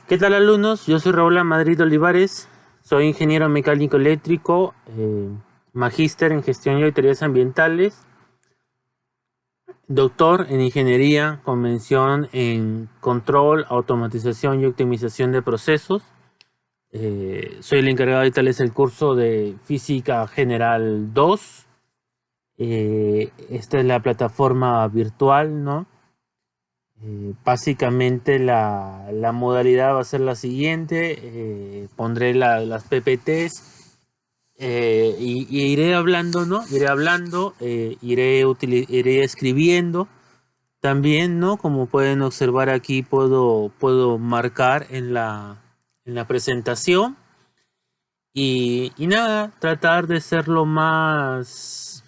¿Qué tal, alumnos? Yo soy Raúl Madrid Olivares, soy ingeniero mecánico eléctrico, magíster en gestión y auditorías ambientales, doctor en ingeniería con mención en control, automatización y optimización de procesos. Soy el encargado de darles el curso de Física General 2. Esta es la plataforma virtual, ¿no? Básicamente la modalidad va a ser la siguiente. Pondré las PPTs y iré hablando, ¿no? Iré hablando, iré escribiendo también, ¿no? Como pueden observar aquí, puedo marcar en la presentación y nada, tratar de ser lo más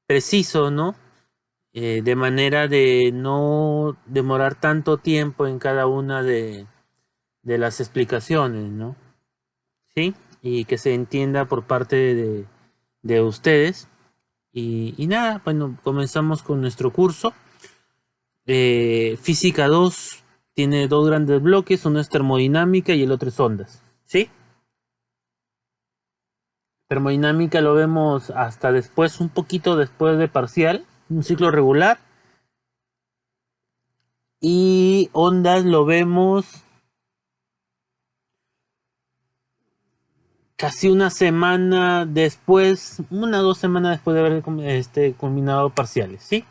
preciso, ¿no? De manera de no demorar tanto tiempo en cada una de las explicaciones, ¿no? ¿Sí? Y que se entienda por parte de ustedes. Y nada, bueno, comenzamos con nuestro curso. Física 2 tiene dos grandes bloques, uno es termodinámica y el otro es ondas, ¿sí? Termodinámica lo vemos hasta después, un poquito después de parcial, un ciclo regular. Y ondas lo vemos casi una semana después, 2 semanas después de haber culminado parciales, ¿sí?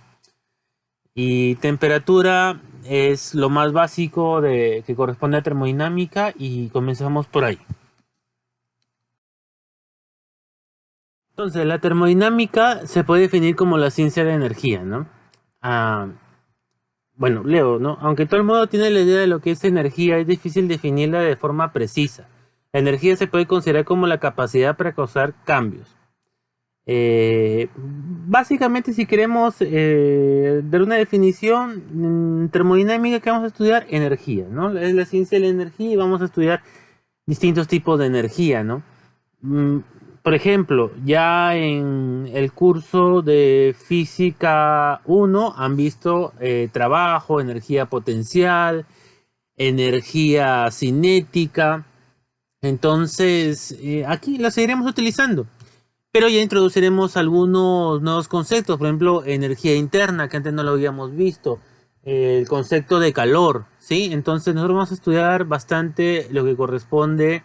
Y temperatura es lo más básico que corresponde a termodinámica y comenzamos por ahí. Entonces, la termodinámica se puede definir como la ciencia de la energía, ¿no? Ah, bueno, leo, ¿no? Aunque todo el mundo tiene la idea de lo que es energía, es difícil definirla de forma precisa. La energía se puede considerar como la capacidad para causar cambios. Básicamente, si queremos dar una definición termodinámica, que vamos a estudiar energía, ¿no? Es la ciencia de la energía y vamos a estudiar distintos tipos de energía, ¿no? Mm, por ejemplo, ya en el curso de Física 1 han visto trabajo, energía potencial, energía cinética. Entonces, aquí la seguiremos utilizando. Pero ya introduciremos algunos nuevos conceptos, por ejemplo, energía interna, que antes no lo habíamos visto, el concepto de calor, ¿sí? Entonces nosotros vamos a estudiar bastante lo que corresponde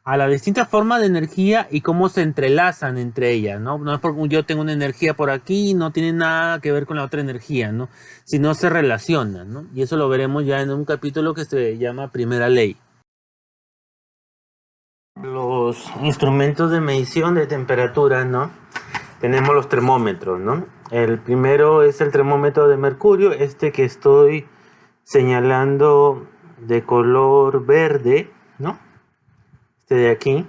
a las distintas formas de energía y cómo se entrelazan entre ellas, ¿no? No es porque yo tengo una energía por aquí, no tiene nada que ver con la otra energía, ¿no? Sino se relacionan, ¿no? Y eso lo veremos ya en un capítulo que se llama Primera Ley. Los instrumentos de medición de temperatura, ¿no? Tenemos los termómetros, ¿no? El primero es el termómetro de mercurio, este que estoy señalando de color verde, ¿no? Este de aquí,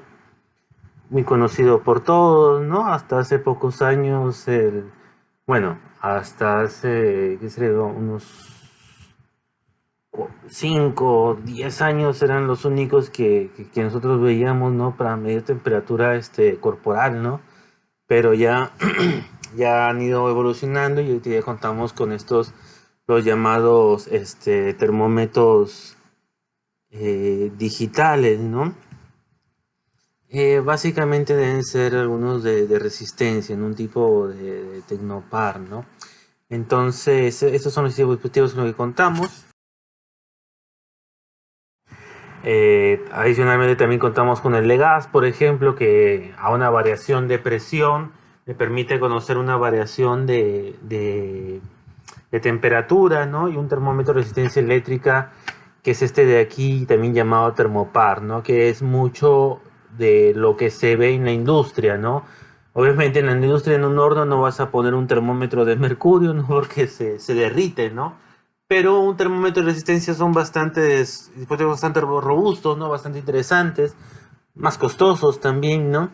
muy conocido por todos, ¿no? Hasta hace pocos años, bueno, hasta hace, ¿qué sería? Unos 5 o 10 años eran los únicos que nosotros veíamos, ¿no? Para medir temperatura corporal, ¿no? Pero ya, ya han ido evolucionando y hoy día contamos con estos, los llamados termómetros digitales, ¿no? Básicamente deben ser algunos de resistencia, en un tipo de Tecnopar, ¿no? Entonces, estos son los dispositivos con los que contamos. Adicionalmente también contamos con el Legas, por ejemplo, que a una variación de presión le permite conocer una variación de temperatura, ¿no? Y un termómetro de resistencia eléctrica, que es este de aquí, también llamado termopar, ¿no? Que es mucho de lo que se ve en la industria, ¿no? Obviamente en la industria, en un horno, no vas a poner un termómetro de mercurio, ¿no? Porque se derrite, ¿no? Pero un termómetro de resistencia son dispositivos bastante robustos, ¿no? Bastante interesantes, más costosos también, ¿no?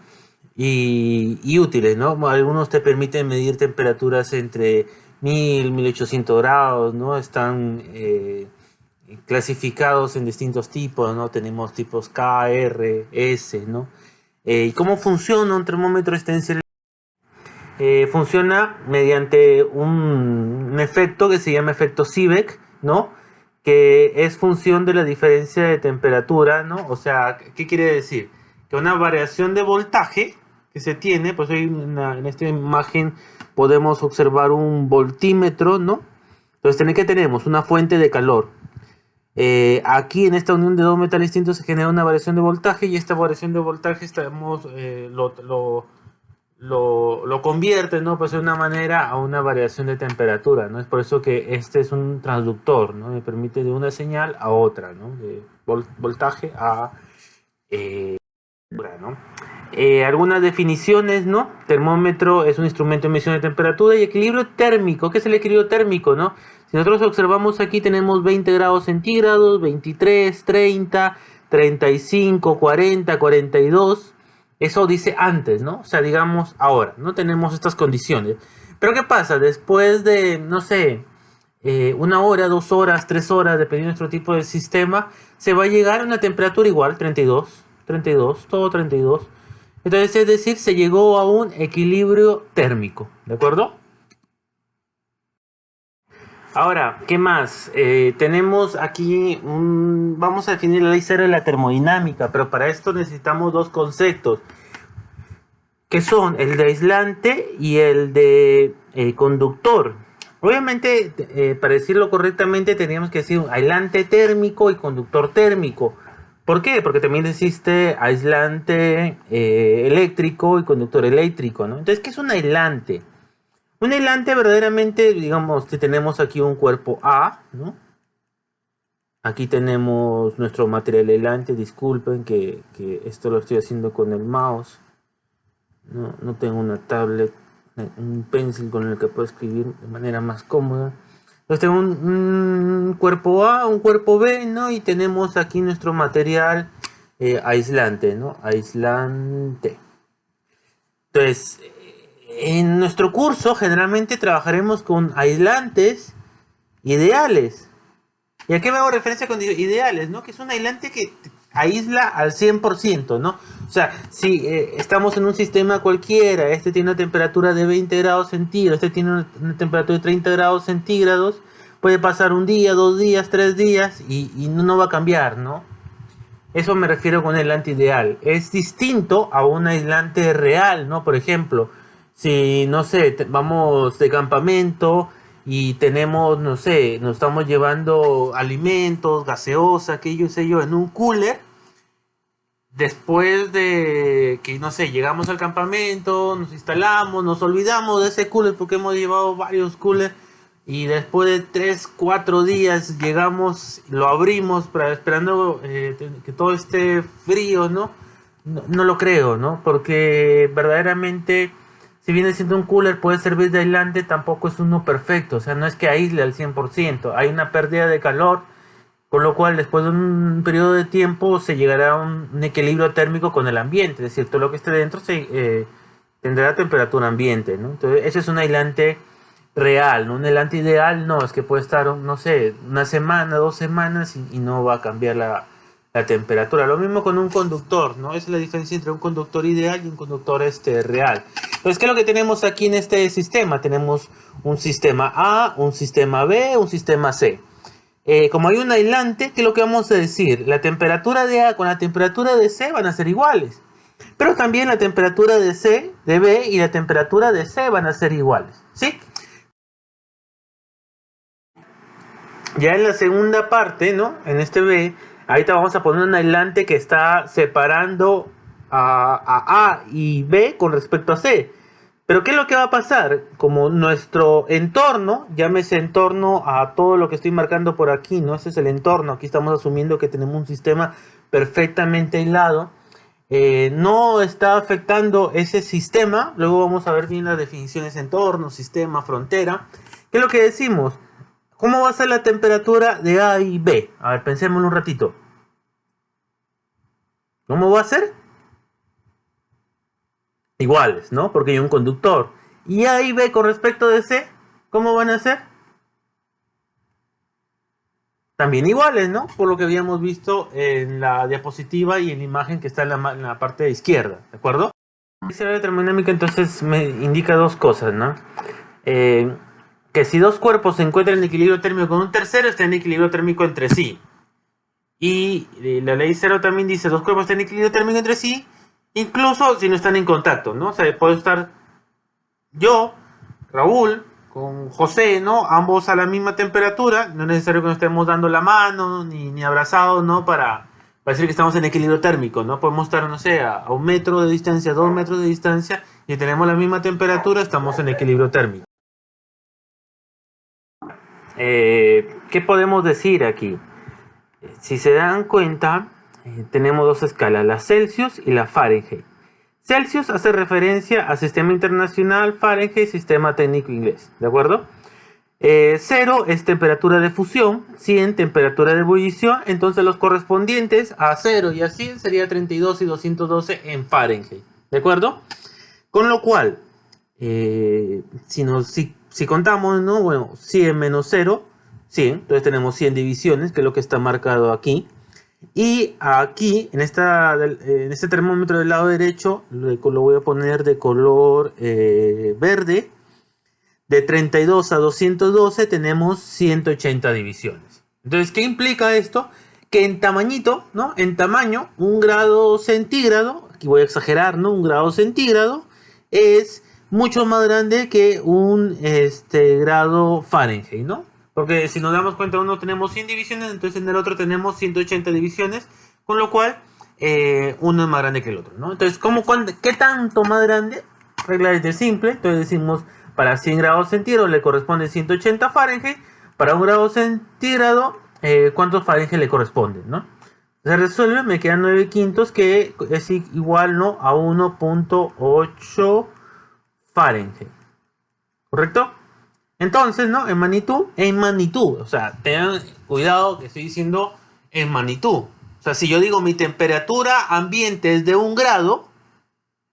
Y útiles, ¿no? Algunos te permiten medir temperaturas entre 1800 grados, ¿no? Están clasificados en distintos tipos, ¿no? Tenemos tipos K, R, S, ¿no? ¿Y cómo funciona un termómetro de resistencia? Funciona mediante un efecto que se llama efecto Seebeck, ¿no? que es función de la diferencia de temperatura, ¿no? O sea, ¿qué quiere decir? Que una variación de voltaje que se tiene, pues hoy en esta imagen podemos observar un voltímetro, ¿no? Entonces, ¿qué tenemos? Una fuente de calor. Aquí en esta unión de dos metales distintos se genera una variación de voltaje y esta variación de voltaje lo convierte, ¿no? Pues de una manera a una variación de temperatura, ¿no? Es por eso que este es un transductor, ¿no? Me permite de una señal a otra, ¿no? De voltaje a ¿no? Algunas definiciones, ¿no? Termómetro es un instrumento de medición de temperatura y equilibrio térmico. ¿Qué es el equilibrio térmico, no? Si nosotros observamos aquí tenemos 20 grados centígrados, 23, 30, 35, 40, 42. Eso dice antes, ¿no? O sea, digamos ahora, no tenemos estas condiciones. Pero ¿qué pasa? Después de, no sé, una hora, 2 horas, 3 horas, dependiendo de nuestro tipo de sistema, se va a llegar a una temperatura igual, 32, 32, todo 32. Entonces, es decir, se llegó a un equilibrio térmico, ¿de acuerdo? Ahora, ¿qué más? Tenemos aquí vamos a definir la ley cero de la termodinámica, pero para esto necesitamos dos conceptos, que son el de aislante y el de conductor. Obviamente, para decirlo correctamente, teníamos que decir aislante térmico y conductor térmico. ¿Por qué? Porque también existe aislante eléctrico y conductor eléctrico, ¿no? Entonces, ¿qué es un aislante? Un aislante verdaderamente, digamos, que tenemos aquí un cuerpo A, ¿no? Aquí tenemos nuestro material aislante. Disculpen que esto lo estoy haciendo con el mouse. No tengo una tablet, un pencil con el que puedo escribir de manera más cómoda. Entonces tengo un cuerpo A, un cuerpo B, ¿no? Y tenemos aquí nuestro material aislante, ¿no? Aislante. Entonces, en nuestro curso generalmente trabajaremos con aislantes ideales. ¿Y a qué me hago referencia con ideales, no? Que es un aislante que aísla al 100%, ¿no? O sea, si estamos en un sistema cualquiera, este tiene una temperatura de 20 grados centígrados, este tiene una temperatura de 30 grados centígrados, puede pasar un día, 2 días, 3 días y no va a cambiar, ¿no? Eso me refiero con el aislante ideal. Es distinto a un aislante real, ¿no? Por ejemplo, si, no sé, vamos de campamento y tenemos, no sé, nos estamos llevando alimentos, gaseosa, aquello, sé yo, en un cooler. Después de que, no sé, llegamos al campamento, nos instalamos, nos olvidamos de ese cooler porque hemos llevado varios coolers. Y después de 3, 4 días llegamos, lo abrimos esperando que todo esté frío, ¿no? No lo creo, ¿no? Porque verdaderamente, si viene siendo un cooler, puede servir de aislante, tampoco es uno perfecto. O sea, no es que aísle al 100%. Hay una pérdida de calor, con lo cual después de un periodo de tiempo se llegará a un equilibrio térmico con el ambiente. Es decir, todo lo que esté dentro tendrá temperatura ambiente, ¿no? Entonces, ese es un aislante real, ¿no? Un aislante ideal no, es que puede estar, no sé, una semana, 2 semanas y no va a cambiar la temperatura. Lo mismo con un conductor, ¿no? Esa es la diferencia entre un conductor ideal y un conductor real. Entonces, ¿qué es lo que tenemos aquí en este sistema? Tenemos un sistema A, un sistema B, un sistema C. Como hay un aislante, ¿qué es lo que vamos a decir? La temperatura de A con la temperatura de C van a ser iguales. Pero también la temperatura de C, de B y la temperatura de C van a ser iguales, ¿sí? Ya en la segunda parte, ¿no? En este B, ahorita vamos a poner un aislante que está separando a y B con respecto a C. Pero ¿qué es lo que va a pasar? Como nuestro entorno, llámese entorno a todo lo que estoy marcando por aquí, ¿no? Ese es el entorno. Aquí estamos asumiendo que tenemos un sistema perfectamente aislado. No está afectando ese sistema. Luego vamos a ver bien las definiciones: entorno, sistema, frontera. ¿Qué es lo que decimos? ¿Cómo va a ser la temperatura de A y B? A ver, pensémoslo un ratito. ¿Cómo va a ser? Iguales, ¿no? Porque hay un conductor. Y A y B con respecto de C, ¿cómo van a ser? También iguales, ¿no? Por lo que habíamos visto en la diapositiva y en la imagen que está en la parte izquierda, ¿de acuerdo? La termodinámica entonces me indica dos cosas, ¿no? que si dos cuerpos se encuentran en equilibrio térmico con un tercero, están en equilibrio térmico entre sí. Y la ley cero también dice dos cuerpos están en equilibrio térmico entre sí, incluso si no están en contacto, ¿no? O sea, puedo estar yo, Raúl, con José, ¿no? Ambos a la misma temperatura, no es necesario que nos estemos dando la mano ni abrazados, ¿no? Para decir que estamos en equilibrio térmico, ¿no? Podemos estar, no sé, a 1 metro de distancia, 2 metros de distancia, y tenemos la misma temperatura, estamos en equilibrio térmico. ¿Qué podemos decir aquí? Si se dan cuenta, tenemos dos escalas, la Celsius y la Fahrenheit. Celsius hace referencia al sistema internacional, Fahrenheit, sistema técnico inglés, ¿de acuerdo? 0 es temperatura de fusión, 100 temperatura de ebullición, entonces los correspondientes a 0 y a 100 sería 32 y 212 en Fahrenheit, ¿de acuerdo? Con lo cual, si contamos, ¿no? Bueno, 100 menos 0, 100, entonces tenemos 100 divisiones, que es lo que está marcado aquí. Y aquí, en este termómetro del lado derecho, lo voy a poner de color verde. De 32 a 212 tenemos 180 divisiones. Entonces, ¿qué implica esto? Que en tamañito, ¿no? En tamaño, 1 grado centígrado, aquí voy a exagerar, ¿no? 1 grado centígrado es mucho más grande que un grado Fahrenheit, ¿no? Porque si nos damos cuenta, uno tenemos 100 divisiones, entonces en el otro tenemos 180 divisiones, con lo cual uno es más grande que el otro, ¿no? Entonces, ¿qué tanto más grande? Regla es de simple, entonces decimos, para 100 grados centígrados le corresponde 180 Fahrenheit, para 1 grado centígrado, ¿cuántos Fahrenheit le corresponde, no? Se resuelve, me quedan 9 quintos, que es igual, ¿no? A 1.8 Fahrenheit, ¿correcto? Entonces, ¿no? En magnitud, o sea, tengan cuidado que estoy diciendo en magnitud. O sea, si yo digo mi temperatura ambiente es de 1 grado,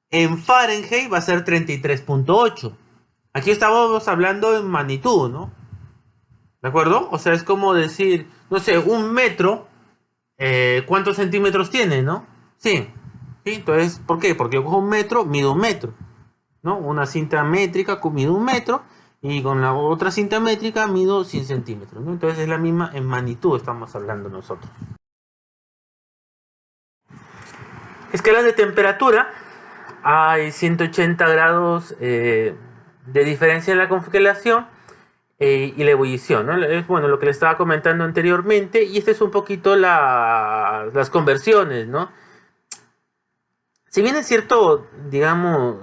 en Fahrenheit va a ser 33.8. Aquí estamos hablando en magnitud, ¿no? ¿De acuerdo? O sea, es como decir, no sé, 1 metro, ¿cuántos centímetros tiene, no? 100. ¿Sí? Entonces, ¿por qué? Porque yo cojo 1 metro, mido 1 metro, ¿no? Una cinta métrica mido 1 metro y con la otra cinta métrica mido 100 centímetros, ¿no? Entonces es la misma en magnitud, estamos hablando nosotros. Escalas de temperatura. Hay 180 grados de diferencia en la congelación y la ebullición, ¿no? Es bueno lo que les estaba comentando anteriormente, y este es un poquito las conversiones, ¿no? Si bien es cierto, digamos,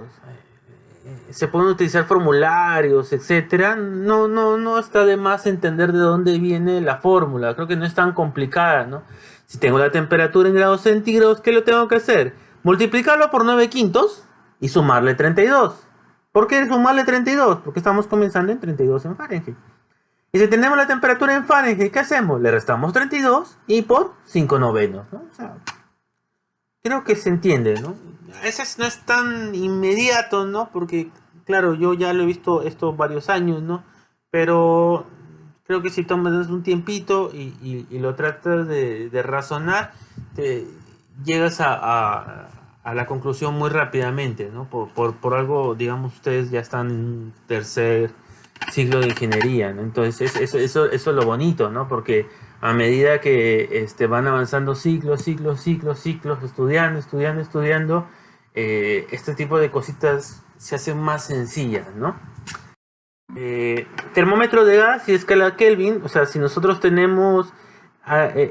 se pueden utilizar formularios, etcétera, no está de más entender de dónde viene la fórmula. Creo que no es tan complicada, ¿no? Si tengo la temperatura en grados centígrados, ¿qué lo tengo que hacer? Multiplicarlo por 9 quintos y sumarle 32. ¿Por qué sumarle 32? Porque estamos comenzando en 32 en Fahrenheit. Y si tenemos la temperatura en Fahrenheit, ¿qué hacemos? Le restamos 32 y por 5 novenos, ¿no? O sea, creo que se entiende, ¿no? Ese no es tan inmediato, ¿no? Porque, claro, yo ya lo he visto esto varios años, ¿no? Pero creo que si tomas un tiempito y lo tratas de razonar, llegas a la conclusión muy rápidamente, ¿no? Por algo, digamos, ustedes ya están en un tercer ciclo de ingeniería, ¿no? Entonces eso es lo bonito, ¿no? Porque a medida que van avanzando ciclos, estudiando, este tipo de cositas se hacen más sencillas, ¿no? Termómetro de gas y escala Kelvin, o sea, si nosotros tenemos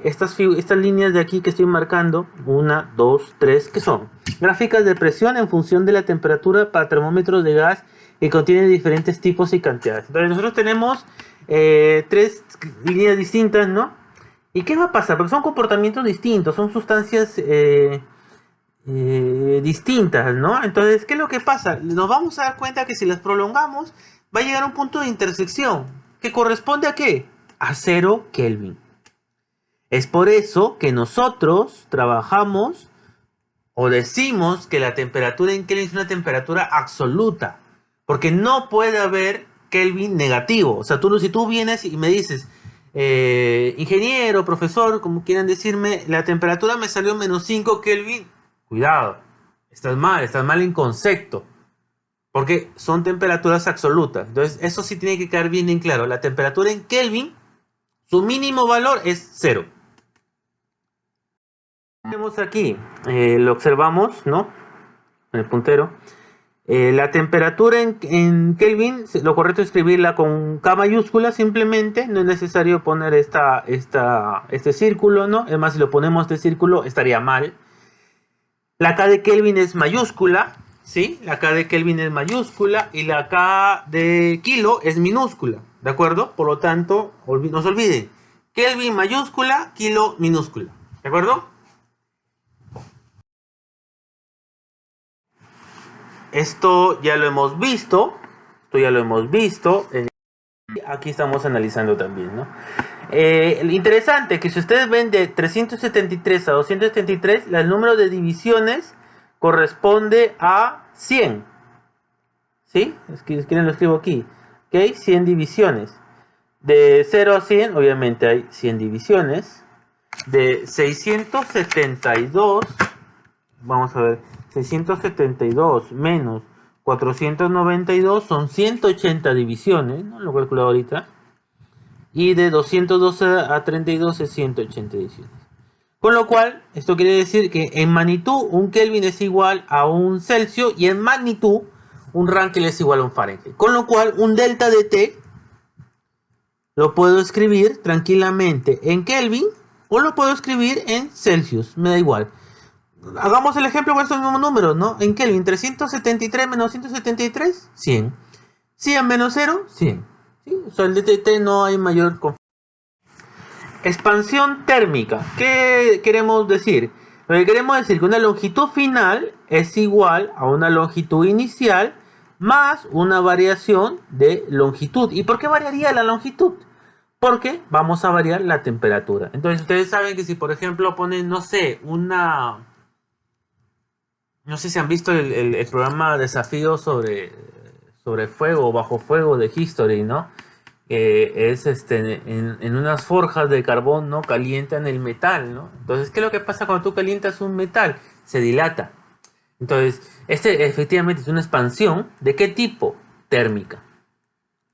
estas líneas de aquí que estoy marcando, 1, 2, 3, ¿qué son? Gráficas de presión en función de la temperatura para termómetros de gas que contienen diferentes tipos y cantidades. Entonces nosotros tenemos 3 líneas distintas, ¿no? ¿Y qué va a pasar? Porque son comportamientos distintos, son sustancias distintas, ¿no? Entonces, ¿qué es lo que pasa? Nos vamos a dar cuenta que si las prolongamos, va a llegar a un punto de intersección, que corresponde ¿a qué? A 0 Kelvin. Es por eso que nosotros trabajamos o decimos que la temperatura en Kelvin es una temperatura absoluta, porque no puede haber Kelvin negativo. O sea, si tú vienes y me dices, ingeniero, profesor, como quieran decirme, la temperatura me salió menos 5 Kelvin, cuidado, estás mal en concepto. Porque son temperaturas absolutas. Entonces, eso sí tiene que quedar bien en claro. La temperatura en Kelvin, su mínimo valor es 0. Tenemos aquí, lo observamos, ¿no? En el puntero. La temperatura en Kelvin, lo correcto es escribirla con K mayúscula simplemente, no es necesario poner este círculo, ¿no? Además, si lo ponemos este círculo estaría mal. La K de Kelvin es mayúscula, ¿sí? La K de Kelvin es mayúscula y la K de kilo es minúscula, ¿de acuerdo? Por lo tanto, no se olviden, Kelvin mayúscula, kilo minúscula, ¿de acuerdo? Esto ya lo hemos visto, aquí estamos analizando también, ¿no? Interesante que si ustedes ven de 373 a 273, el número de divisiones corresponde a 100. ¿Sí? Es que lo escribo aquí. ¿Ok? 100 divisiones. De 0 a 100, obviamente hay 100 divisiones. De 672, vamos a ver, 672 menos 492 son 180 divisiones, ¿no? Lo calculo ahorita. Y de 212 a 32 es 180 divisiones. Con lo cual, esto quiere decir que en magnitud un Kelvin es igual a un Celsius y en magnitud un Rangel es igual a un Fahrenheit. Con lo cual, un delta de T lo puedo escribir tranquilamente en Kelvin o lo puedo escribir en Celsius, me da igual. Hagamos el ejemplo con estos mismos números, ¿no? En Kelvin, 373 menos 173, 100. 100 menos 0, 100. ¿Sí? O sea, el DTT no hay mayor conflicto. Expansión térmica. ¿Qué queremos decir? Lo que queremos decir es que una longitud final es igual a una longitud inicial más una variación de longitud. ¿Y por qué variaría la longitud? Porque vamos a variar la temperatura. Entonces ustedes saben que si por ejemplo ponen, no sé, no sé si han visto el programa Desafío sobre fuego o bajo fuego de History, ¿no? Es en unas forjas de carbón, ¿no? Calientan el metal, ¿no? Entonces, ¿qué es lo que pasa cuando tú calientas un metal? Se dilata. Entonces, este efectivamente es una expansión. ¿De qué tipo? Térmica.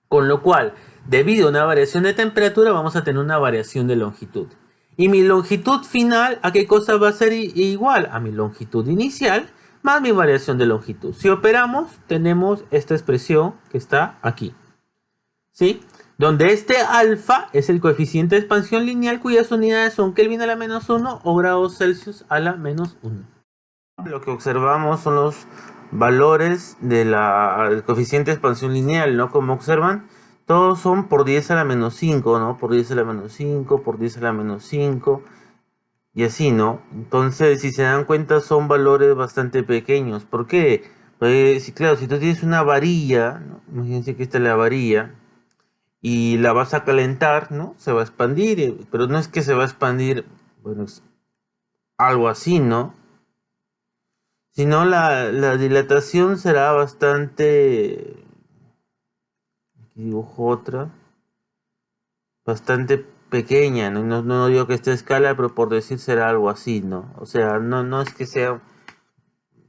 Con lo cual, debido a una variación de temperatura, vamos a tener una variación de longitud. Y mi longitud final, ¿a qué cosa va a ser igual? A mi longitud inicial más mi variación de longitud. Si operamos, tenemos esta expresión que está aquí. ¿Sí? Donde este alfa es el coeficiente de expansión lineal cuyas unidades son Kelvin a la menos 1 o grados Celsius a la menos 1. Lo que observamos son los valores del coeficiente de expansión lineal, ¿no? Como observan, todos son por 10 a la menos 5, ¿no? Por 10 a la menos 5, por 10 a la menos 5, y así, ¿no? Entonces, si se dan cuenta, son valores bastante pequeños. ¿Por qué? Pues, sí, claro, si tú tienes una varilla, ¿no? Imagínense que esta es la varilla, y la vas a calentar, ¿no? Se va a expandir, pero no es que se va a expandir, bueno, es algo así, ¿no? Sino la dilatación será bastante, aquí dibujo otra, bastante pequeña, ¿no? No digo que esté a escala, pero por decir será algo así, ¿no? O sea, no es que sea,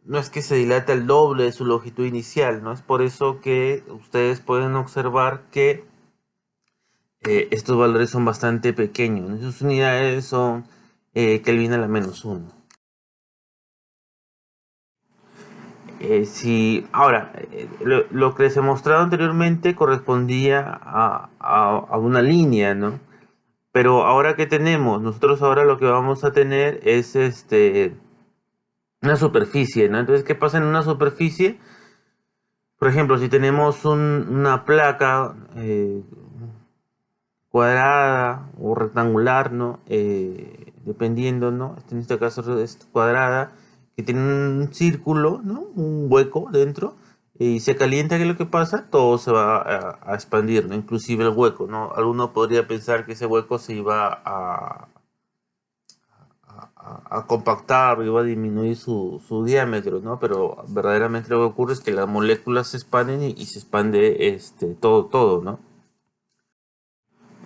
no es que se dilata el doble de su longitud inicial, ¿no? Es por eso que ustedes pueden observar que estos valores son bastante pequeños, ¿no? Sus unidades son Kelvin a la menos 1. Ahora, lo que les he mostrado anteriormente correspondía a una línea, ¿no? Pero ahora que tenemos, nosotros ahora lo que vamos a tener es una superficie, ¿no? Entonces, ¿qué pasa en una superficie? Por ejemplo, si tenemos una placa cuadrada o rectangular, ¿no? Dependiendo, ¿no? En este caso es cuadrada, que tiene un círculo, ¿no? Un hueco dentro, y se calienta. ¿Qué es lo que pasa? Todo se va a expandir, ¿no? Inclusive el hueco, ¿no? Alguno podría pensar que ese hueco se iba a compactar, iba a disminuir su diámetro, ¿no? Pero verdaderamente lo que ocurre es que las moléculas se expanden y se expande todo, ¿no?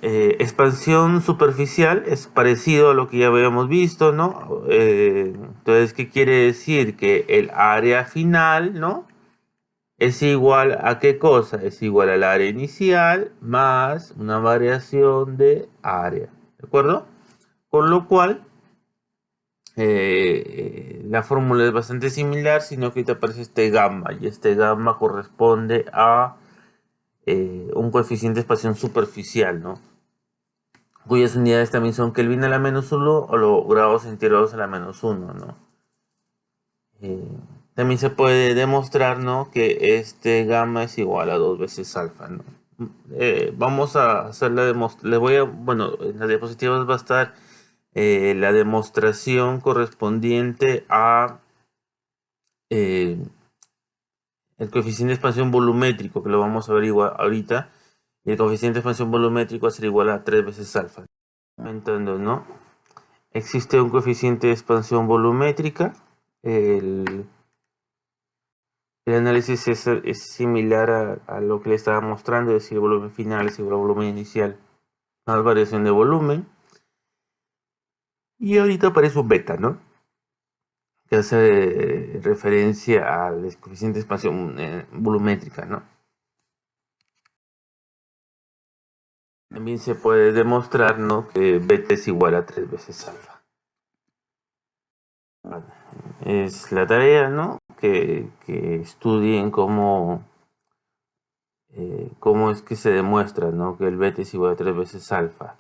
Expansión superficial es parecido a lo que ya habíamos visto, ¿no? Entonces, ¿qué quiere decir? Que el área final, ¿no? es igual a ¿qué cosa? Es igual al área inicial más una variación de área, ¿de acuerdo? Con lo cual, la fórmula es bastante similar, sino que te aparece este gamma, y este gamma corresponde a un coeficiente de expansión superficial, ¿no? Cuyas unidades también son Kelvin a la -1 o los grados centígrados a la -1, ¿no? Eh, También se puede demostrar, ¿no?, que este gamma es igual a 2 veces alfa, ¿no? Vamos a hacer la demostración. Bueno, en las diapositivas va a estar la demostración correspondiente a eh, el coeficiente de expansión volumétrico, que lo vamos a averiguar ahorita. Y el coeficiente de expansión volumétrico va a ser igual a 3 veces alfa. Entonces, ¿no? Existe un coeficiente de expansión volumétrica. El, el análisis es similar a lo que le estaba mostrando, es decir, el volumen final es igual al volumen inicial más variación de volumen. Y ahorita aparece un beta, ¿no?, que hace referencia al coeficiente de expansión volumétrica, ¿no? También se puede demostrar, ¿no?, que beta es igual a 3 veces alfa. Vale. Es la tarea, ¿no?, que estudien cómo es que se demuestra, ¿no?, que el beta es igual a 3 veces alfa.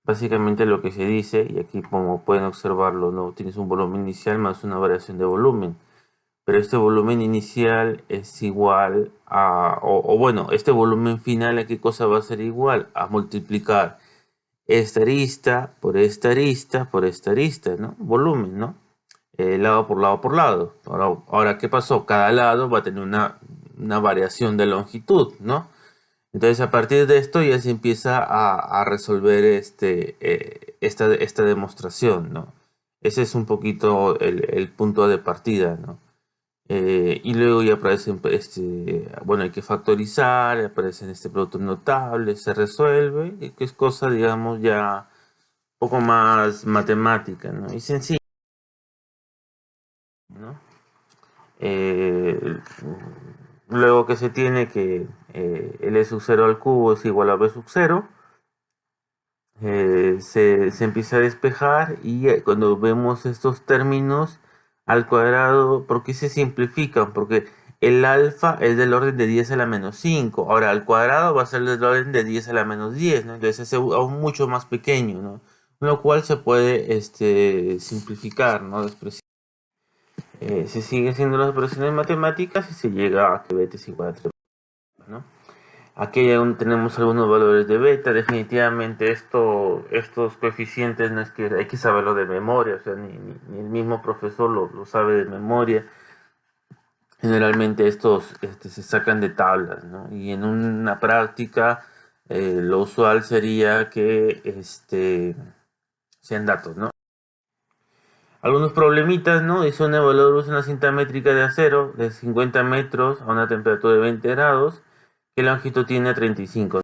Básicamente lo que se dice, y aquí como pueden observarlo, ¿no?, tienes un volumen inicial más una variación de volumen. Pero este volumen inicial es igual a, o bueno, este volumen final, ¿a qué cosa va a ser igual? A multiplicar esta arista por esta arista por esta arista, ¿no? Volumen, ¿no? Lado por lado por lado. Ahora, ¿qué pasó? Cada lado va a tener una variación de longitud, ¿no? Entonces, a partir de esto ya se empieza a resolver esta demostración, ¿no? Ese es un poquito el punto de partida, ¿no? Y luego ya aparecen, bueno, hay que factorizar, aparecen productos notables, se resuelve, que es cosa, digamos, ya un poco más matemática, ¿no?, y sencilla, ¿no? Eh, Luego que se tiene que L sub 0 al cubo es igual a B sub 0, se empieza a despejar, y cuando vemos estos términos al cuadrado, ¿por qué se simplifican? Porque el alfa es del orden de 10 a la -5, ahora al cuadrado va a ser del orden de 10 a la -10, ¿no? Entonces es aún mucho más pequeño, ¿no? Lo cual se puede simplificar, ¿no? Se sigue haciendo las operaciones matemáticas y se llega a que beta es igual a 3, ¿no? Aquí aún tenemos algunos valores de beta. Definitivamente estos coeficientes no es que hay que saberlo de memoria, o sea, ni el mismo profesor lo sabe de memoria. Generalmente estos se sacan de tablas, ¿no? Y en una práctica lo usual sería que sean datos, ¿no? Algunos problemitas, ¿no? Es un evaluador, una cinta métrica de acero de 50 metros a una temperatura de 20 grados, que longitud tiene 35.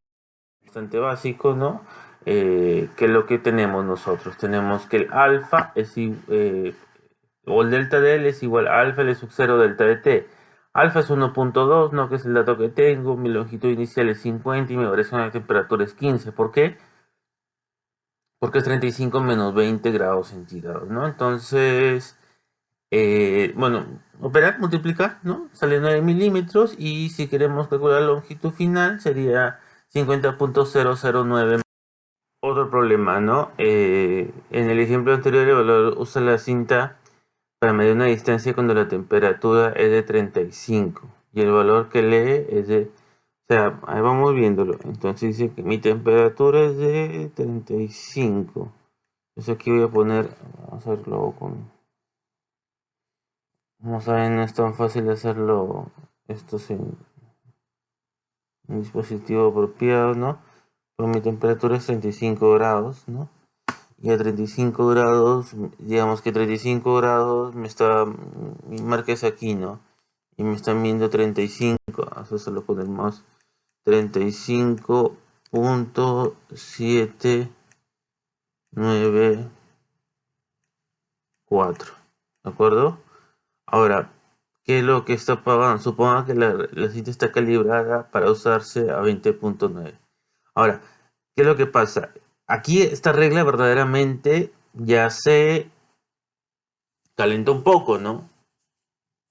Bastante básico, ¿no? Que es lo que tenemos nosotros. Tenemos que el alfa o el delta de L es igual a alfa L sub 0 delta de T. Alfa es 1.2, ¿no?, que es el dato que tengo. Mi longitud inicial es 50 y mi variación de temperatura es 15. ¿Por qué? Porque es 35 menos 20 grados centígrados, ¿no? Entonces, bueno, operar, multiplicar, ¿no? Sale 9 milímetros, y si queremos calcular la longitud final sería 50.009. Otro problema, ¿no? En el ejemplo anterior el valor usa la cinta para medir una distancia cuando la temperatura es de 35 y el valor que lee es de... O sea, ahí vamos viéndolo. Entonces dice que mi temperatura es de 35. Entonces aquí voy a poner, vamos a hacerlo con... Vamos a ver, no es tan fácil hacerlo esto sin un dispositivo apropiado, ¿no? Pero mi temperatura es 35 grados, ¿no? Y a 35 grados, digamos que 35 grados mi marca es aquí, ¿no? Y me están viendo 35, eso se lo ponemos 35.794, ¿de acuerdo? Ahora, ¿Qué es lo que está pagando? Suponga que la cinta está calibrada para usarse a 20.9. Ahora, ¿qué es lo que pasa? Aquí esta regla verdaderamente ya se calentó un poco, ¿no?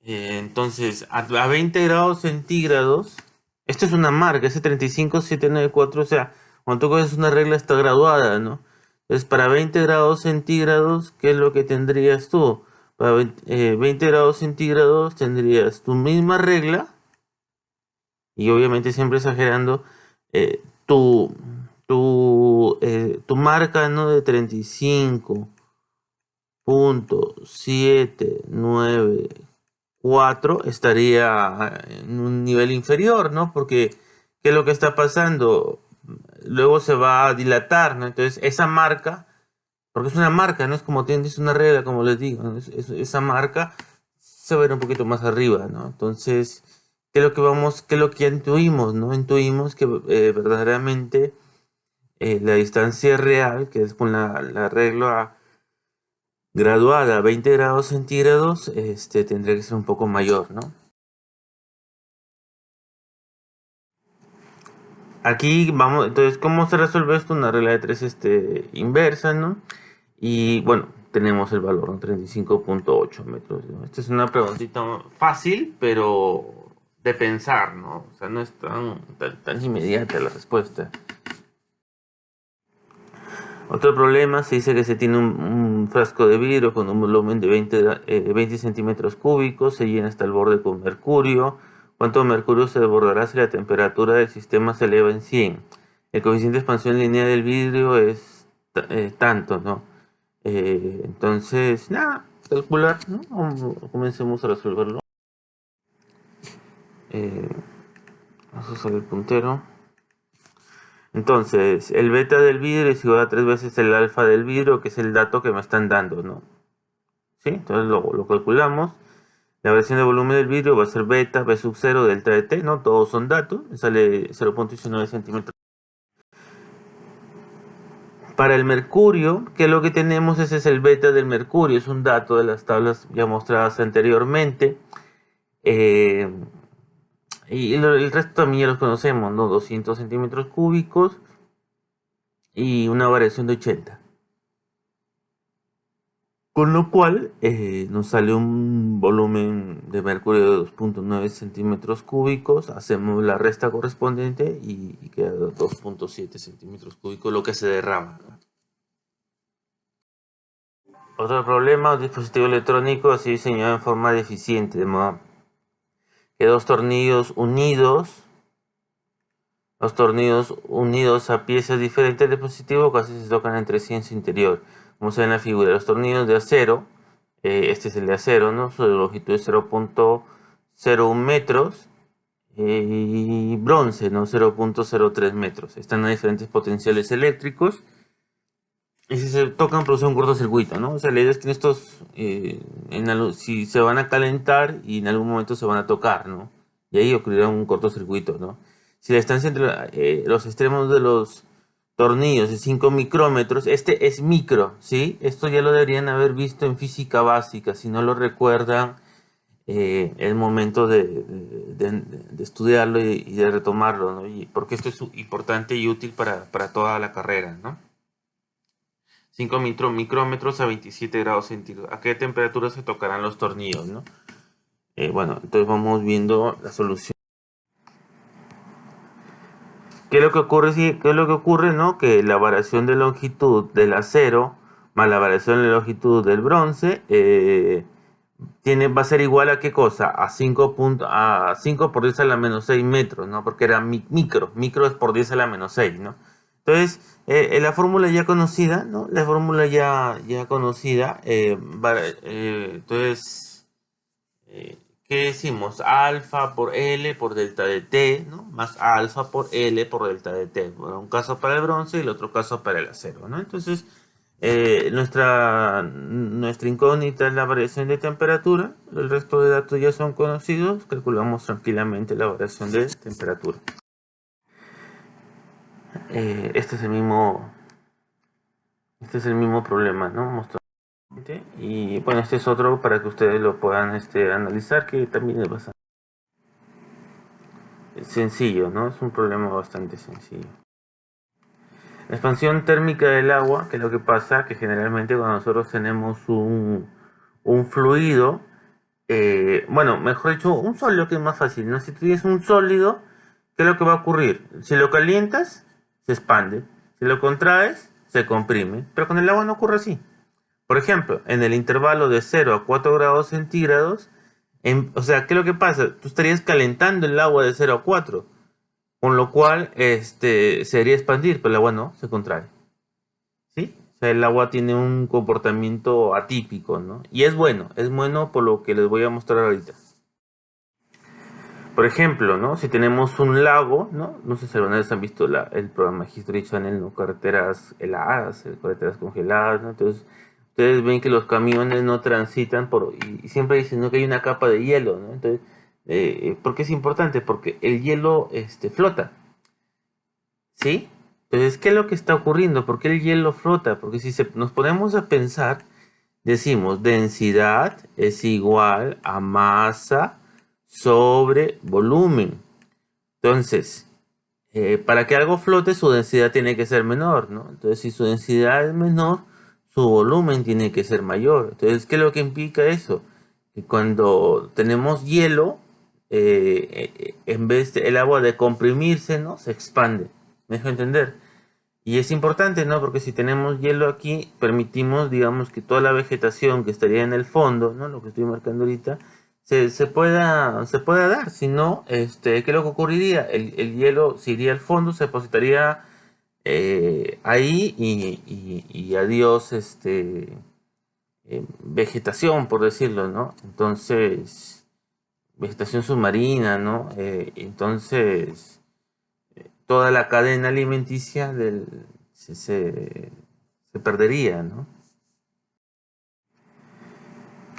Entonces, a 20 grados centígrados, esto es una marca, ese 35794, o sea, cuando tú coges una regla está graduada, ¿no? Entonces, para 20 grados centígrados, ¿qué es lo que tendrías tú? Para 20 grados centígrados tendrías tu misma regla, y obviamente siempre exagerando, tu, tu marca, ¿no? De 35.794 estaría en un nivel inferior, ¿no? Porque, ¿qué es lo que está pasando? Luego se va a dilatar, ¿no? Entonces, esa marca, porque es una marca, no es como tienes una regla, como les digo, ¿no? Esa marca se va a ver un poquito más arriba, ¿no? Entonces, qué es lo que ya intuimos, ¿no? Intuimos que verdaderamente la distancia real, que es con la regla graduada a 20 grados centígrados, tendría que ser un poco mayor, ¿no? Aquí vamos, entonces, ¿cómo se resuelve esto? Una regla de tres inversa, ¿no? Y bueno, tenemos el valor, ¿no? 35.8 metros, ¿no? Esta es una preguntita fácil, pero de pensar, ¿no? O sea, no es tan inmediata la respuesta. Otro problema, se dice que se tiene un frasco de vidrio con un volumen de 20 centímetros cúbicos, se llena hasta el borde con mercurio. ¿Cuánto mercurio se desbordará si la temperatura del sistema se eleva en 100? El coeficiente de expansión lineal del vidrio es tanto, ¿no? Entonces, nada, calcular, ¿no? Comencemos a resolverlo. Eh, Vamos a usar el puntero. Entonces, el beta del vidrio es igual a 3 veces el alfa del vidrio, que es el dato que me están dando, ¿no? ¿Sí? Entonces lo calculamos. La variación de volumen del vidrio va a ser beta, B sub 0, delta de T, ¿no? Todos son datos. Me sale 0.19 centímetros. Para el mercurio, ¿qué es lo que tenemos? Ese es el beta del mercurio. Es un dato de las tablas ya mostradas anteriormente. Eh, y el resto también ya los conocemos, ¿no? 200 centímetros cúbicos y una variación de 80. Con lo cual nos sale un volumen de mercurio de 2.9 centímetros cúbicos, hacemos la resta correspondiente y queda 2.7 centímetros cúbicos lo que se derrama. Otro problema, un dispositivo electrónico así diseñado en forma deficiente, de modo que los tornillos unidos a piezas diferentes del dispositivo casi se tocan entre sí en su interior. Como se ve en la figura, los tornillos de acero, este es el de acero, ¿no? Su longitud es 0.01 metros y bronce, ¿no? 0.03 metros. Están a diferentes potenciales eléctricos y si se tocan produce un cortocircuito, ¿no? O sea, la idea es que estos, si se van a calentar y en algún momento se van a tocar, ¿no? Y ahí ocurrirá un cortocircuito, ¿no? Si la distancia entre los extremos de los tornillos es 5 micrómetros, este es micro, ¿sí? Esto ya lo deberían haber visto en física básica, si no lo recuerdan, es momento de estudiarlo y de retomarlo, ¿no? Porque esto es importante y útil para toda la carrera, ¿no? 5 micrómetros a 27 grados centígrados. ¿A qué temperatura se tocarán los tornillos, no? Bueno, entonces vamos viendo la solución. ¿Qué es lo que ocurre? ¿Qué es lo que ocurre, no? Que la variación de longitud del acero más la variación de longitud del bronce va a ser igual a qué cosa? A 5 por 10 a la menos 6 metros, ¿no? Porque era micro. Micro es por 10 a la menos 6, ¿no? Entonces, la fórmula ya conocida, ¿no? La fórmula ya conocida, entonces, ¿qué decimos? Alfa por L por delta de T, ¿no? Más alfa por L por delta de T. Bueno, un caso para el bronce y el otro caso para el acero, ¿no? Entonces, nuestra incógnita es la variación de temperatura. El resto de datos ya son conocidos. Calculamos tranquilamente la variación de temperatura. Este es el mismo problema, ¿no? Y bueno, este es otro para que ustedes lo puedan analizar, que también es bastante sencillo, ¿no? Es un problema bastante sencillo. La expansión térmica del agua, que es lo que pasa, que generalmente cuando nosotros tenemos un fluido, bueno, mejor dicho, un sólido, que es más fácil, ¿no? Si tú tienes un sólido, ¿qué es lo que va a ocurrir? Si lo calientas, se expande. Si lo contraes, se comprime. Pero con el agua no ocurre así. Por ejemplo, en el intervalo de 0 a 4 grados centígrados, o sea, ¿qué es lo que pasa? Tú estarías calentando el agua de 0 a 4, con lo cual se debería expandir, pero el agua no, se contrae. ¿Sí? O sea, el agua tiene un comportamiento atípico, ¿no? Y es bueno por lo que les voy a mostrar ahorita. Por ejemplo, ¿no? Si tenemos un lago, ¿no? No sé si alguna vez han visto el programa History Channel, ¿no? Carreteras heladas, carreteras congeladas, ¿no? Entonces, ustedes ven que los camiones no transitan y siempre dicen, ¿no? Que hay una capa de hielo, ¿no? Entonces, ¿por qué es importante? Porque el hielo flota, ¿sí? Entonces, ¿qué es lo que está ocurriendo? ¿Por qué el hielo flota? Porque si nos ponemos a pensar, decimos, densidad es igual a masa sobre volumen. Entonces, para que algo flote, su densidad tiene que ser menor, ¿no? Entonces, si su densidad es menor, su volumen tiene que ser mayor. Entonces, ¿qué es lo que implica eso? Que cuando tenemos hielo, en vez de el agua de comprimirse, ¿no? Se expande. ¿Me dejo entender? Y es importante, ¿no? Porque si tenemos hielo aquí, permitimos, digamos, que toda la vegetación que estaría en el fondo, ¿no? Lo que estoy marcando ahorita, se pueda dar. Si no, ¿qué es lo que ocurriría? El hielo se iría al fondo, se depositaría ahí y adiós, vegetación, por decirlo, ¿no? Entonces, vegetación submarina, ¿no? Entonces toda la cadena alimenticia se perdería, ¿no?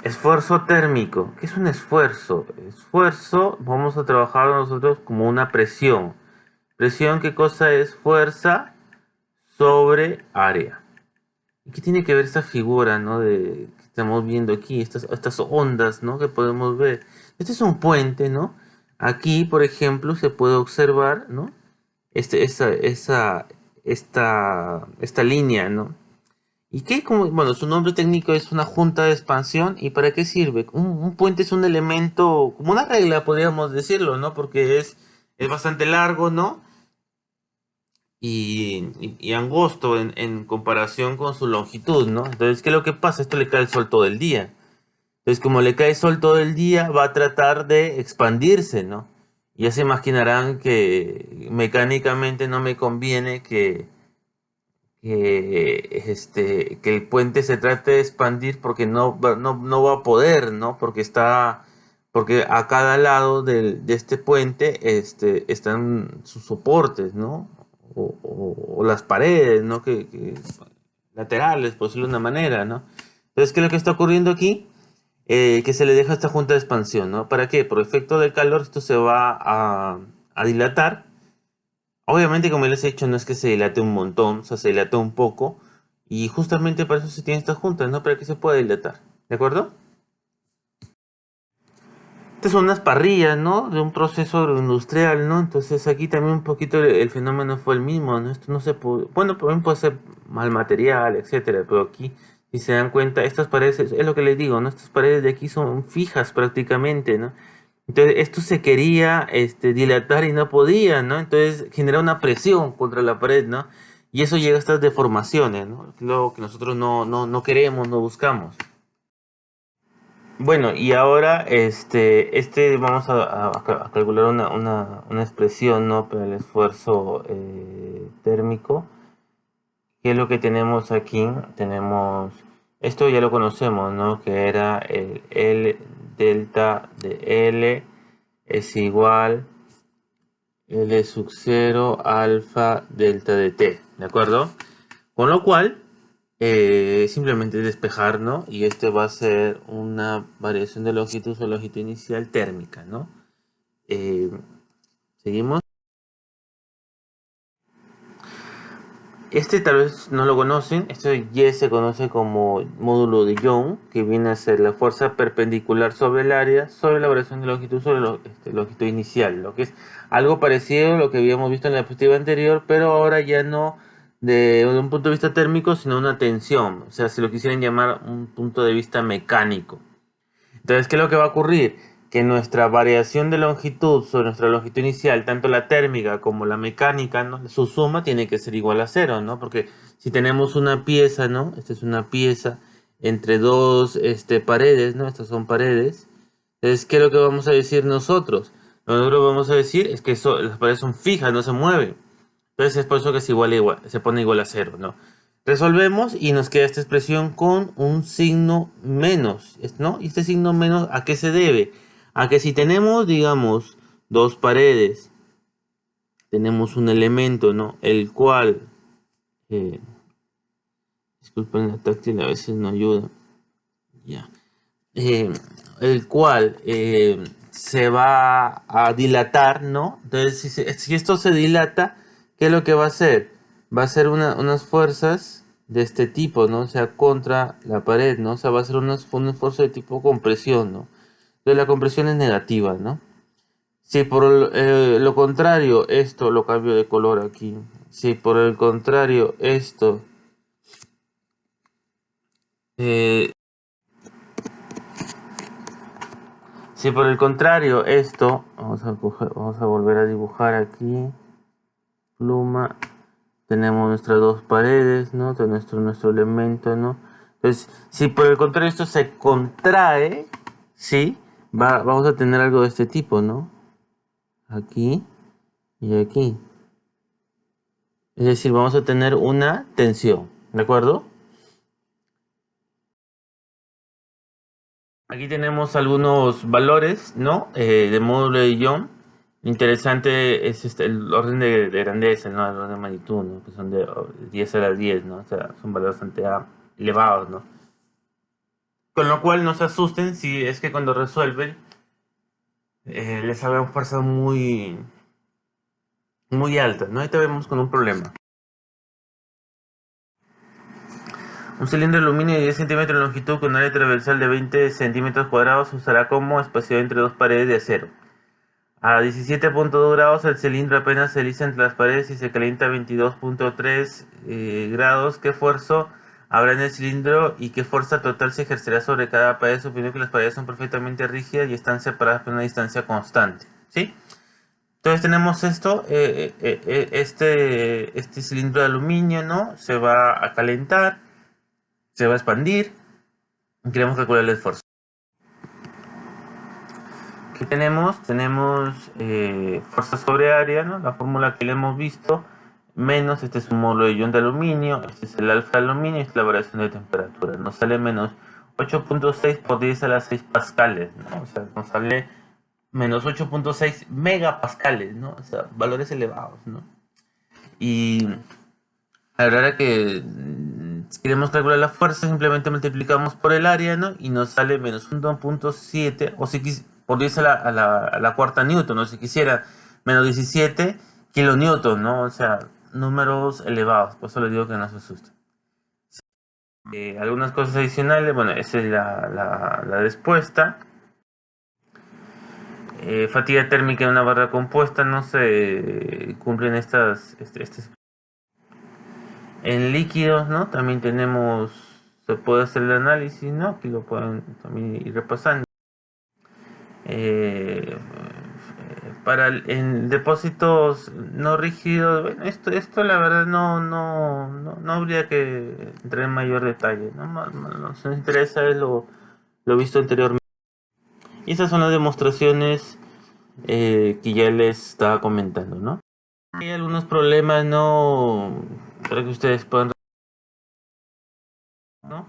Esfuerzo térmico. ¿Qué es un esfuerzo? Esfuerzo, vamos a trabajar nosotros como una presión. Presión, ¿qué cosa es? Fuerza sobre área. ¿Y qué tiene que ver esta figura, ¿no? Que estamos viendo aquí, estas ondas, ¿no? Que podemos ver. Este es un puente, ¿no? Aquí, por ejemplo, se puede observar, ¿no? Este, esa, esa, esta línea, ¿no? Y que, como, bueno, su nombre técnico es una junta de expansión. ¿Y para qué sirve? Un puente es un elemento, como una regla, podríamos decirlo, ¿no? Porque es bastante largo, ¿no? Y angosto en comparación con su longitud, ¿no? Entonces, ¿qué es lo que pasa? Esto le cae el sol todo el día. Entonces, como le cae el sol todo el día, va a tratar de expandirse, ¿no? Y ya se imaginarán que mecánicamente no me conviene que el puente se trate de expandir, porque no va a poder, ¿no? Porque a cada lado de este puente están sus soportes, ¿no? O las paredes, ¿no? Laterales, por decirlo de una manera, ¿no? Entonces, ¿qué es lo que está ocurriendo aquí? Que se le deja esta junta de expansión, ¿no? ¿Para qué? Por efecto del calor, esto se va a dilatar. Obviamente, como les he dicho, no es que se dilate un montón, o sea, se dilata un poco. Y justamente para eso se tiene estas juntas, ¿no? Para que se pueda dilatar. ¿De acuerdo? Estas son unas parrillas, ¿no? De un proceso agroindustrial, ¿no? Entonces aquí también un poquito el fenómeno fue el mismo, ¿no? Esto no se puede... Bueno, también puede ser mal material, etcétera, pero aquí, si se dan cuenta, estas paredes, es lo que les digo, ¿no? Estas paredes de aquí son fijas prácticamente, ¿no? Entonces esto se quería dilatar y no podía, ¿no? Entonces genera una presión contra la pared, ¿no? Y eso llega a estas deformaciones, ¿no? Lo que nosotros no queremos, no buscamos. Bueno, y ahora vamos a calcular una expresión, ¿no? Para el esfuerzo térmico. ¿Qué es lo que tenemos aquí? Tenemos, esto ya lo conocemos, ¿no? Que era el L delta de L es igual L sub 0 alfa delta de T, ¿de acuerdo? Con lo cual, simplemente despejar, ¿no? Y este va a ser una variación de longitud o longitud inicial térmica, ¿no? Eh, Seguimos. Este tal vez no lo conocen, este ya se conoce como módulo de Young, que viene a ser la fuerza perpendicular sobre el área, sobre la variación de longitud sobre longitud inicial, lo que es algo parecido a lo que habíamos visto en la diapositiva anterior, pero ahora ya no de un punto de vista térmico, sino una tensión, o sea, si lo quisieran llamar un punto de vista mecánico. Entonces, ¿qué es lo que va a ocurrir? Que nuestra variación de longitud sobre nuestra longitud inicial, tanto la térmica como la mecánica, ¿no? Su suma tiene que ser igual a cero, ¿no? Porque si tenemos una pieza, ¿no? Esta es una pieza entre dos paredes, ¿no? Estas son paredes. Entonces, ¿qué es lo que vamos a decir nosotros? Lo que nosotros vamos a decir es que las paredes son fijas, no se mueven. Entonces es por eso que es igual a igual, se pone igual a cero, ¿no? Resolvemos y nos queda esta expresión con un signo menos, ¿no? ¿Y este signo menos a qué se debe? A que si tenemos, digamos, dos paredes, tenemos un elemento, ¿no? El cual, eh, disculpen la táctil, a veces no ayuda, ya. El cual se va a dilatar, ¿no? Entonces, si esto se dilata, ¿qué es lo que va a hacer? Va a ser unas fuerzas de este tipo, ¿no? O sea, contra la pared, ¿no? O sea, va a ser una fuerza de tipo compresión, ¿no? Entonces la compresión es negativa, ¿no? Si por lo contrario, esto lo cambio de color aquí. Si por el contrario, esto eh, si por el contrario esto, vamos a volver a dibujar aquí, pluma, tenemos nuestras dos paredes, ¿no? De nuestro elemento, ¿no? Entonces, si por el contrario esto se contrae, ¿sí? Vamos a tener algo de este tipo, ¿no? Aquí y aquí. Es decir, vamos a tener una tensión, ¿de acuerdo? Aquí tenemos algunos valores, ¿no? De módulo de Young. Interesante es el orden de grandeza, ¿no? El orden de magnitud, ¿no? Que son de 10 a la 10, ¿no? O sea, son valores bastante elevados, ¿no? Con lo cual no se asusten si es que cuando resuelven les salgan fuerzas muy altas, ¿no? Ahí te vemos con un problema. Un cilindro de aluminio de 10 centímetros de longitud con un área transversal de 20 centímetros cuadrados se usará como espacio entre dos paredes de acero. A 17.2 grados el cilindro apenas se desliza entre las paredes y se calienta a 22.3 grados. ¿Qué esfuerzo habrá en el cilindro y qué fuerza total se ejercerá sobre cada pared? Suponiendo que las paredes son perfectamente rígidas y están separadas por una distancia constante. ¿Sí? Entonces tenemos esto, este cilindro de aluminio, ¿no? Se va a calentar, se va a expandir y queremos calcular el esfuerzo. Aquí tenemos fuerza sobre área, ¿no? La fórmula que le hemos visto, menos, este es un módulo de ion de aluminio, este es el alfa de aluminio, esta es la variación de temperatura. Nos sale menos 8.6 por 10 a las 6 pascales, ¿no? O sea, nos sale menos 8.6 megapascales, ¿no? O sea, valores elevados, ¿no? Y a la hora que si queremos calcular la fuerza, simplemente multiplicamos por el área, ¿no? Y nos sale menos 1.7, o si por 10 a la cuarta newton, ¿no? Si quisiera, menos 17 kilonewton, ¿no? O sea, números elevados, por eso les digo que no se asusten. Algunas cosas adicionales, bueno, esa es la respuesta. Fatiga térmica en una barra compuesta, no se cumplen estas en líquidos, ¿no? También se puede hacer el análisis, ¿no? Aquí lo pueden también ir repasando. Eh, en depósitos no rígidos, bueno, esto la verdad no habría que entrar en mayor detalle, ¿no? Nos interesa es lo visto anteriormente. Y esas son las demostraciones que ya les estaba comentando, ¿no? Hay algunos problemas, ¿no? Para que ustedes puedan, ¿no?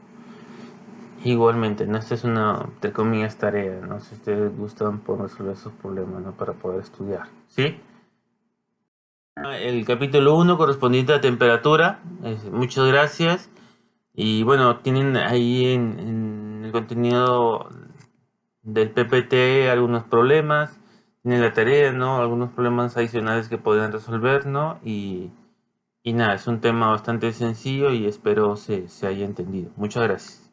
Igualmente, ¿no? Esta es una, entre comillas, tarea, ¿no? Si ustedes gustan, pueden resolver esos problemas, ¿no? Para poder estudiar, ¿sí? El capítulo 1 correspondiente a temperatura. Muchas gracias. Y bueno, tienen ahí en el contenido del PPT algunos problemas. Tienen la tarea, ¿no? Algunos problemas adicionales que podrían resolver, ¿no? Y Y nada, es un tema bastante sencillo y espero se haya entendido. Muchas gracias.